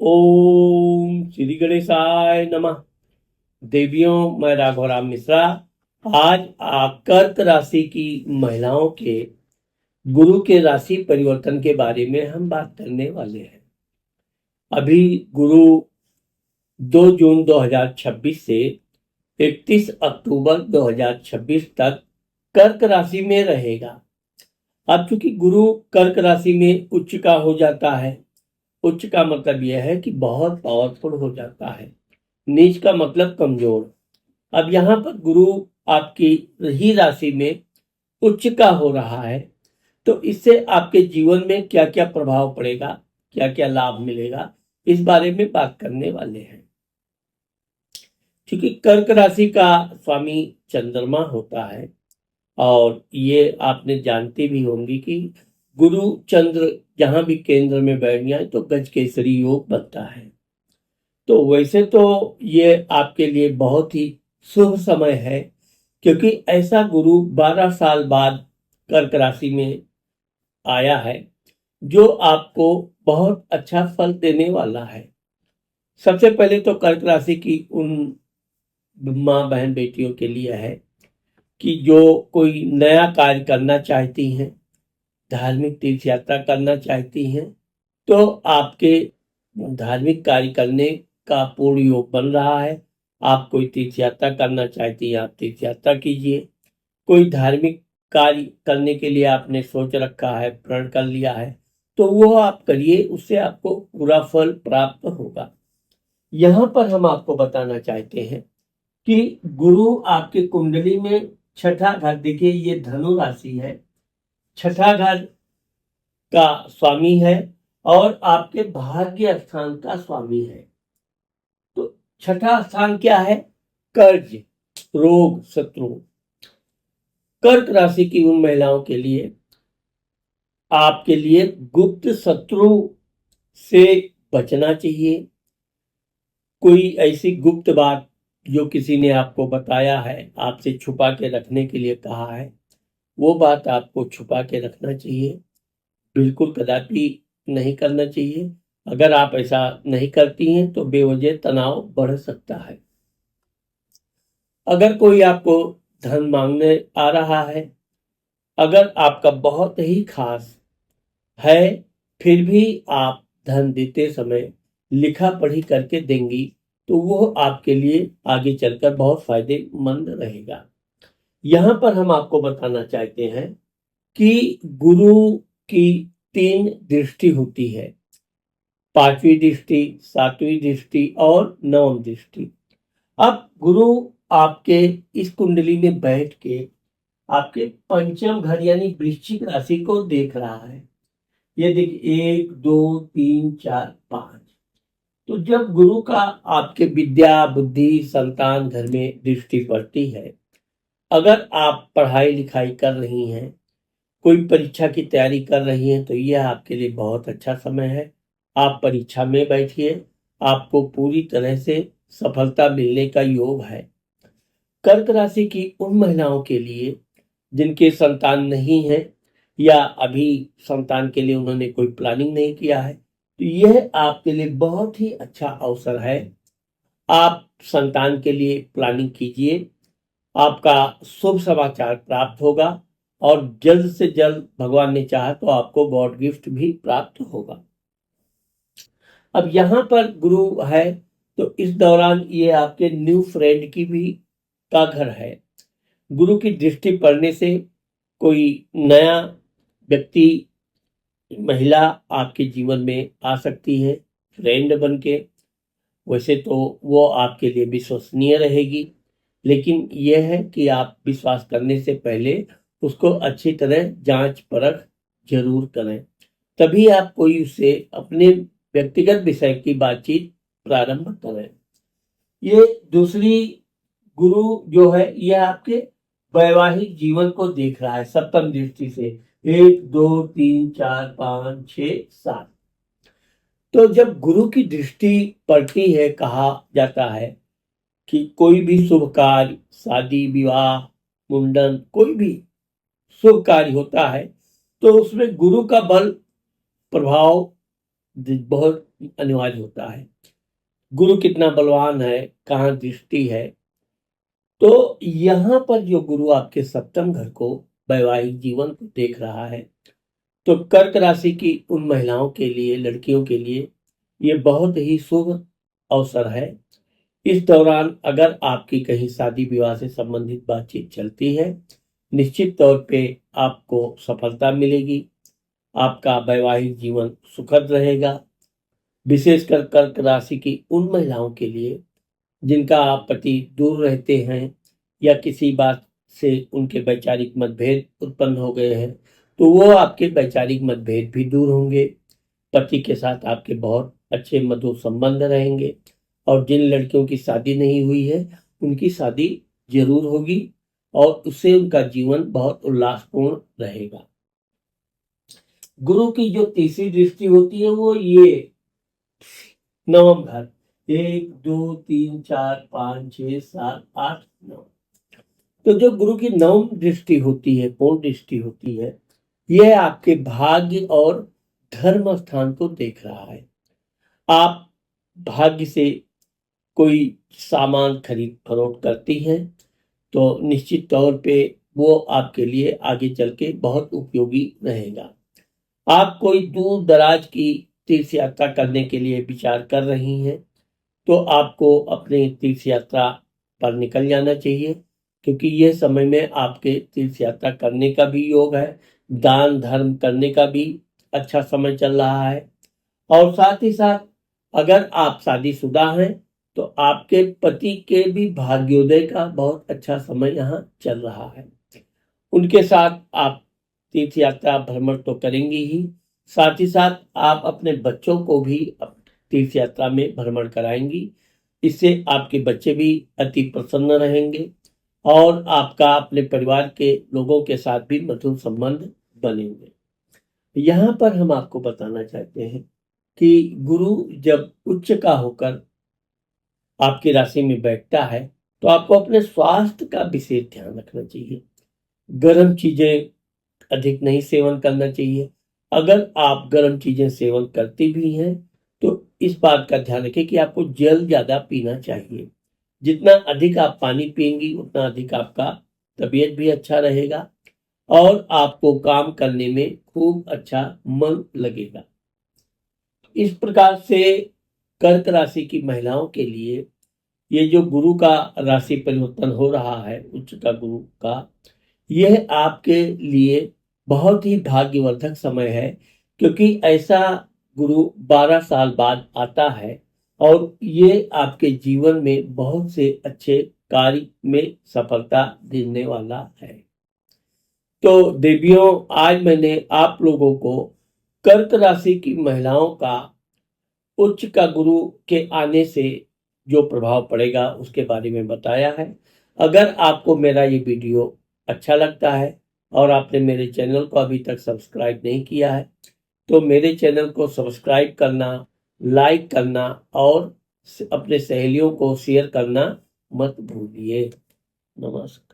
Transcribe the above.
ओम श्री गणेशाय नमः। देवियों, मैं राघवराम मिश्रा। आज कर्क राशि की महिलाओं के गुरु के राशि परिवर्तन के बारे में हम बात करने वाले हैं। अभी गुरु 2 जून 2026 से 31 अक्टूबर 2026 तक कर्क राशि में रहेगा। अब चूंकि गुरु कर्क राशि में उच्च का हो जाता है, उच्च का मतलब यह है कि बहुत पावरफुल हो जाता है, नीच का मतलब कमजोर। अब यहाँ पर गुरु आपकी ही राशि में उच्च का हो रहा है, तो इससे आपके जीवन में क्या क्या प्रभाव पड़ेगा, क्या क्या लाभ मिलेगा, इस बारे में बात करने वाले हैं। क्योंकि कर्क राशि का स्वामी चंद्रमा होता है, और ये आपने जानते भी होंगे कि गुरु चंद्र जहां भी केंद्र में बैठ जाए तो गज केसरी योग बनता है। तो वैसे तो ये आपके लिए बहुत ही शुभ समय है, क्योंकि ऐसा गुरु 12 साल बाद कर्क राशि में आया है जो आपको बहुत अच्छा फल देने वाला है। सबसे पहले तो कर्क राशि की उन माँ बहन बेटियों के लिए है कि जो कोई नया कार्य करना चाहती हैं, धार्मिक तीर्थ यात्रा करना चाहती हैं, तो आपके धार्मिक कार्य करने का पूर्ण योग बन रहा है। आप कोई तीर्थ यात्रा करना चाहती हैं, आप तीर्थ यात्रा कीजिए। कोई धार्मिक कार्य करने के लिए आपने सोच रखा है, प्रण कर लिया है, तो वो आप करिए, उससे आपको पूरा फल प्राप्त होगा। यहाँ पर हम आपको बताना चाहते हैं कि गुरु आपके कुंडली में छठा घर, देखिए ये धनु राशि है, छठा घर का स्वामी है और आपके भाग्य स्थान का स्वामी है। तो छठा स्थान क्या है? कर्ज, रोग, शत्रु। कर्क राशि की उन महिलाओं के लिए आपके लिए गुप्त शत्रु से बचना चाहिए। कोई ऐसी गुप्त बात जो किसी ने आपको बताया है, आपसे छुपा के रखने के लिए कहा है, वो बात आपको छुपा के रखना चाहिए, बिल्कुल कदापि नहीं करना चाहिए। अगर आप ऐसा नहीं करती हैं तो बेवजह तनाव बढ़ सकता है। अगर कोई आपको धन मांगने आ रहा है, अगर आपका बहुत ही खास है, फिर भी आप धन देते समय लिखा पढ़ी करके देंगी, तो वो आपके लिए आगे चलकर बहुत फायदेमंद रहेगा। यहाँ पर हम आपको बताना चाहते हैं कि गुरु की 3 दृष्टि होती है, 5वीं दृष्टि, 7वीं दृष्टि और 9वीं दृष्टि। अब गुरु आपके इस कुंडली में बैठ के आपके पंचम घर यानी वृश्चिक राशि को देख रहा है। ये देखिए 1 2 3 4 5। तो जब गुरु का आपके विद्या बुद्धि संतान घर में दृष्टि पड़ती है, अगर आप पढ़ाई लिखाई कर रही हैं, कोई परीक्षा की तैयारी कर रही हैं, तो यह आपके लिए बहुत अच्छा समय है। आप परीक्षा में बैठिए, आपको पूरी तरह से सफलता मिलने का योग है। कर्क राशि की उन महिलाओं के लिए जिनके संतान नहीं है, या अभी संतान के लिए उन्होंने कोई प्लानिंग नहीं किया है, तो यह आपके लिए बहुत ही अच्छा अवसर है। आप संतान के लिए प्लानिंग कीजिए, आपका शुभ समाचार प्राप्त होगा, और जल्द से जल्द भगवान ने चाहा तो आपको गॉड गिफ्ट भी प्राप्त होगा। अब यहाँ पर गुरु है, तो इस दौरान ये आपके न्यू फ्रेंड की भी का घर है। गुरु की दृष्टि पड़ने से कोई नया व्यक्ति, महिला आपके जीवन में आ सकती है फ्रेंड बन के। वैसे तो वो आपके लिए विश्वसनीय रहेगी, लेकिन यह है कि आप विश्वास करने से पहले उसको अच्छी तरह जांच परख जरूर करें, तभी आप कोई उससे अपने व्यक्तिगत विषय की बातचीत प्रारंभ करें। ये दूसरी गुरु जो है, यह आपके वैवाहिक जीवन को देख रहा है सप्तम दृष्टि से, 1 2 3 4 5 6 7। तो जब गुरु की दृष्टि पड़ती है, कहा जाता है कि कोई भी शुभ कार्य, शादी विवाह, मुंडन, कोई भी शुभ कार्य होता है, तो उसमें गुरु का बल प्रभाव बहुत अनिवार्य होता है। गुरु कितना बलवान है, कहाँ दृष्टि है। तो यहाँ पर जो गुरु आपके सप्तम घर को, वैवाहिक जीवन को देख रहा है, तो कर्क राशि की उन महिलाओं के लिए, लड़कियों के लिए ये बहुत ही शुभ अवसर है। इस दौरान अगर आपकी कहीं शादी विवाह से संबंधित बातचीत चलती है, निश्चित तौर पे आपको सफलता मिलेगी। आपका वैवाहिक जीवन सुखद रहेगा। विशेषकर कर्क राशि की उन महिलाओं के लिए जिनका पति दूर रहते हैं या किसी बात से उनके वैचारिक मतभेद उत्पन्न हो गए हैं, तो वो आपके वैचारिक मतभेद भी दूर होंगे। पति के साथ आपके बहुत अच्छे मधुर संबंध रहेंगे और जिन लड़कियों की शादी नहीं हुई है उनकी शादी जरूर होगी और उससे उनका जीवन बहुत उल्लासपूर्ण रहेगा। गुरु की जो तीसरी दृष्टि होती है वो ये नवम घर, 1 2 3 4 5 6 7 8 9, तो जो गुरु की नवम दृष्टि होती है, पूर्ण दृष्टि होती है, यह आपके भाग्य और धर्म स्थान को देख रहा है। आप भाग्य से कोई सामान खरीद फरोख्त करती हैं तो निश्चित तौर पे वो आपके लिए आगे चल के बहुत उपयोगी रहेगा। आप कोई दूर दराज की तीर्थ यात्रा करने के लिए विचार कर रही हैं तो आपको अपने तीर्थ यात्रा पर निकल जाना चाहिए, क्योंकि यह समय में आपके तीर्थ यात्रा करने का भी योग है, दान धर्म करने का भी अच्छा समय चल रहा है। और साथ ही साथ अगर आप शादीशुदा हैं तो आपके पति के भी भाग्योदय का बहुत अच्छा समय यहाँ चल रहा है। उनके साथ आप तीर्थ यात्रा भ्रमण तो करेंगी ही, साथ ही साथ आप अपने बच्चों को भी तीर्थ यात्रा में भ्रमण कराएंगी। इससे आपके बच्चे भी अति प्रसन्न रहेंगे और आपका अपने परिवार के लोगों के साथ भी मधुर संबंध बनेंगे। यहाँ पर हम आपको बताना चाहते हैं कि गुरु जब उच्च का होकर आपकी राशि में बैठता है तो आपको अपने स्वास्थ्य का विशेष ध्यान रखना चाहिए। गर्म चीजें अधिक नहीं सेवन करना चाहिए। अगर आप गर्म चीजें सेवन करती भी हैं तो इस बात का ध्यान रखें कि आपको जल ज्यादा पीना चाहिए। जितना अधिक आप पानी पिएंगी उतना अधिक आपका तबीयत भी अच्छा रहेगा और आपको काम करने में खूब अच्छा मन लगेगा। इस प्रकार से कर्क राशि की महिलाओं के लिए ये जो गुरु का राशि परिवर्तन हो रहा है, उच्च का गुरु का, यह आपके लिए बहुत ही भाग्यवर्धक समय है, क्योंकि ऐसा गुरु 12 साल बाद आता है और ये आपके जीवन में बहुत से अच्छे कार्य में सफलता देने वाला है। तो देवियों, आज मैंने आप लोगों को कर्क राशि की महिलाओं का उच्च का गुरु के आने से जो प्रभाव पड़ेगा उसके बारे में बताया है। अगर आपको मेरा ये वीडियो अच्छा लगता है और आपने मेरे चैनल को अभी तक सब्सक्राइब नहीं किया है तो मेरे चैनल को सब्सक्राइब करना, लाइक करना और अपने सहेलियों को शेयर करना मत भूलिए। नमस्कार।